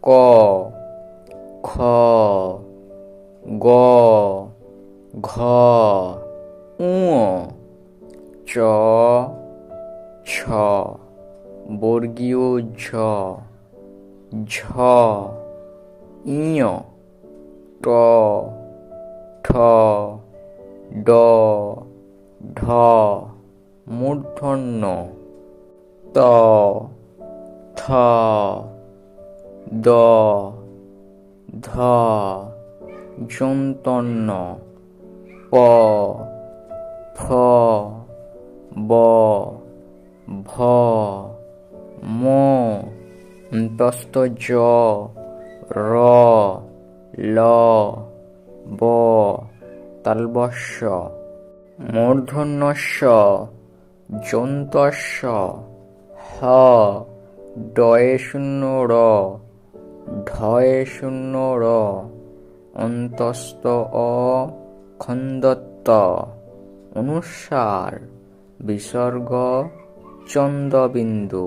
ক, খ, গ, ঘ, ঙ, চ, ছ, বর্গীয় ঝ, ঝ, ঞ, ট, ঠ, ড, ঢ, মূর্ধন্য ত, থ, দ, ধ, যন্তন্য প, ফ, ব, ভ, ম, অন্তস্থ জ, র, ল, ব, তালবস্য মূর্ধন্য ষ, যন্তস্য হ, ডয়ে শূন্য র, ঢয়ে শূন্য র, অন্তস্থ অ, খণ্ডত্ব অনুস্বার বিসর্গ চন্দ্রবিন্দু।